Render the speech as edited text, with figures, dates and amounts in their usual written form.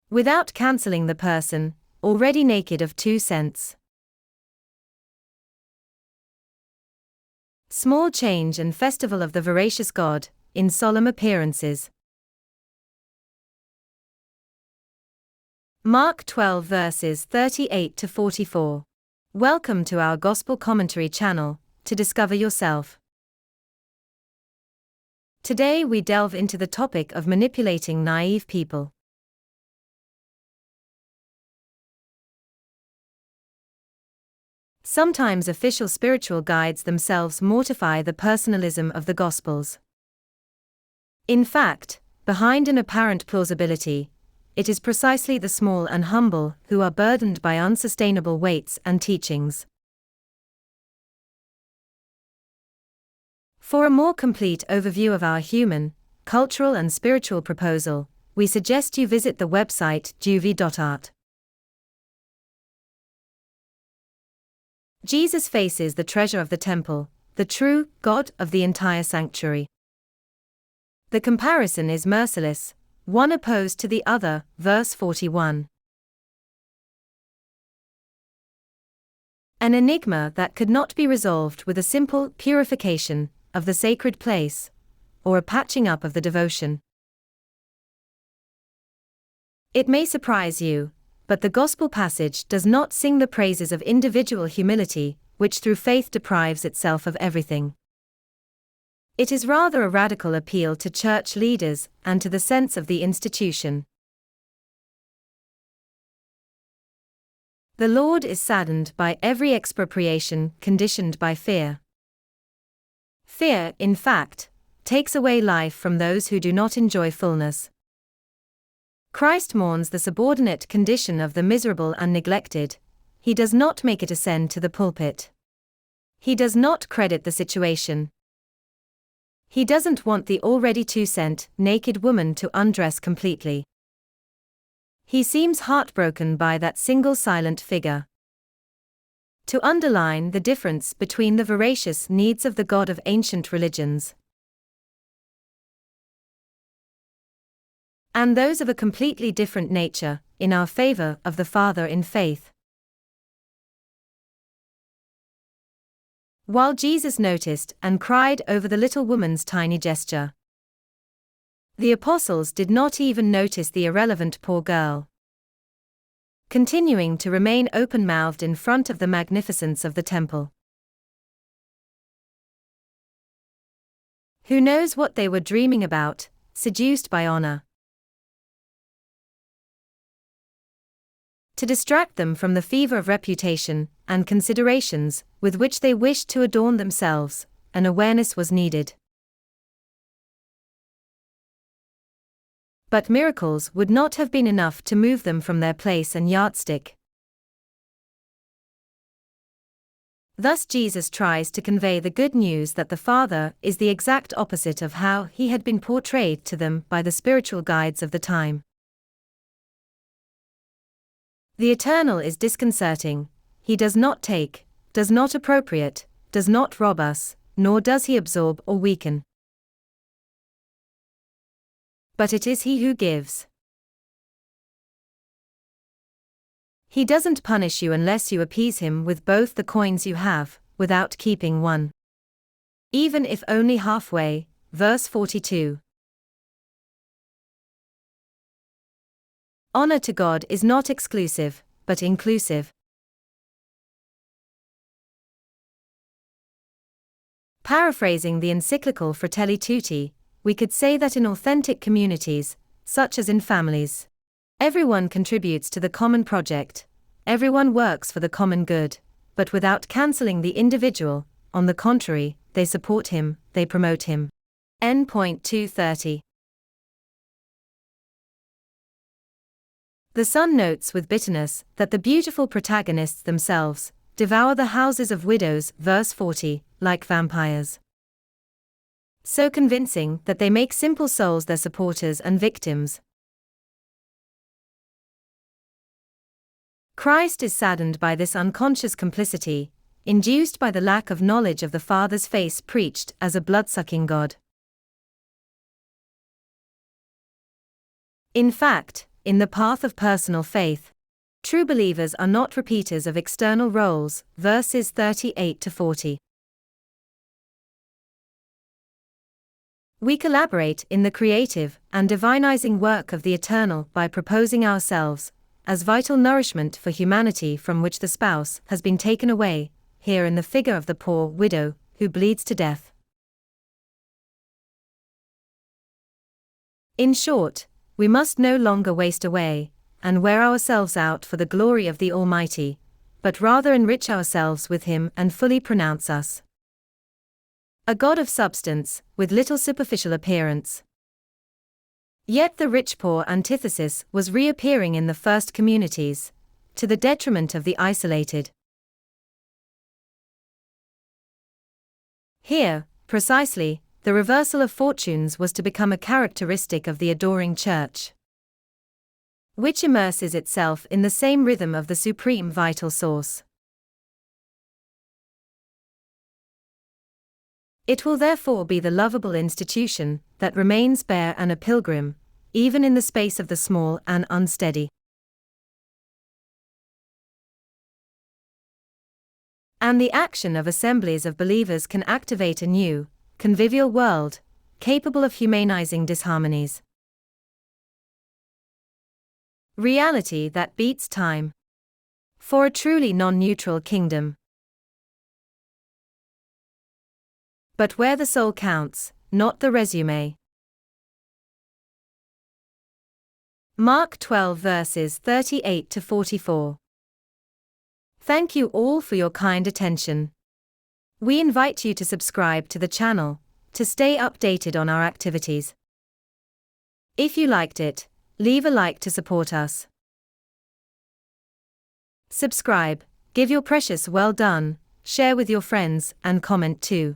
without cancelling the person, already naked of 2 cents. Small change and festival of the voracious God, in solemn appearances. Mark 12 verses 38 to 44. Welcome to our Gospel Commentary channel, to discover yourself. Today we delve into the topic of manipulating naive people. Sometimes official spiritual guides themselves mortify the personalism of the Gospels. In fact, behind an apparent plausibility, it is precisely the small and humble who are burdened by unsustainable weights and teachings. For a more complete overview of our human, cultural and spiritual proposal, we suggest you visit the website juvie.art. Jesus faces the treasure of the temple, the true God of the entire sanctuary. The comparison is merciless, one opposed to the other, verse 41. An enigma that could not be resolved with a simple purification of the sacred place, or a patching up of the devotion. It may surprise you, but the Gospel passage does not sing the praises of individual humility, which through faith deprives itself of everything. It is rather a radical appeal to church leaders and to the sense of the institution. The Lord is saddened by every expropriation conditioned by fear. Fear, in fact, takes away life from those who do not enjoy fullness. Christ mourns the subordinate condition of the miserable and neglected. He does not make it ascend to the pulpit. He does not credit the situation. He doesn't want the already 2-cent, naked woman to undress completely. He seems heartbroken by that single silent figure. To underline the difference between the voracious needs of the God of ancient religions and those of a completely different nature, in our favor of the Father in faith. While Jesus noticed and cried over the little woman's tiny gesture, the apostles did not even notice the irrelevant poor girl, continuing to remain open-mouthed in front of the magnificence of the temple. Who knows what they were dreaming about, seduced by honor? To distract them from the fever of reputation and considerations with which they wished to adorn themselves, an awareness was needed. But miracles would not have been enough to move them from their place and yardstick. Thus Jesus tries to convey the good news that the Father is the exact opposite of how he had been portrayed to them by the spiritual guides of the time. The eternal is disconcerting. He does not take, does not appropriate, does not rob us, nor does he absorb or weaken. But it is he who gives. He doesn't punish you unless you appease him with both the coins you have, without keeping one. Even if only halfway, verse 42. Honor to God is not exclusive, but inclusive. Paraphrasing the encyclical Fratelli Tutti, we could say that in authentic communities, such as in families, everyone contributes to the common project, everyone works for the common good, but without cancelling the individual. On the contrary, they support him, they promote him. N.230. The Son notes with bitterness that the beautiful protagonists themselves devour the houses of widows, verse 40, like vampires. So convincing that they make simple souls their supporters and victims. Christ is saddened by this unconscious complicity, induced by the lack of knowledge of the Father's face preached as a blood-sucking God. In fact, In the path of personal faith, true believers are not repeaters of external roles, verses 38 to 40. We collaborate in the creative and divinizing work of the eternal by proposing ourselves as vital nourishment for humanity from which the spouse has been taken away, here in the figure of the poor widow who bleeds to death. In short, we must no longer waste away and wear ourselves out for the glory of the Almighty, but rather enrich ourselves with Him and fully pronounce us a God of substance, with little superficial appearance. Yet the rich-poor antithesis was reappearing in the first communities, to the detriment of the isolated. Here, precisely, the reversal of fortunes was to become a characteristic of the adoring Church, which immerses itself in the same rhythm of the supreme vital source. It will therefore be the lovable institution that remains bare and a pilgrim, even in the space of the small and unsteady. And the action of assemblies of believers can activate a new, convivial world, capable of humanizing disharmonies. Reality that beats time. For a truly non-neutral kingdom. But where the soul counts, not the resume. Mark 12 verses 38 to 44. Thank you all for your kind attention. We invite you to subscribe to the channel to stay updated on our activities. If you liked it, leave a like to support us. Subscribe, give your precious well done, share with your friends, and comment too.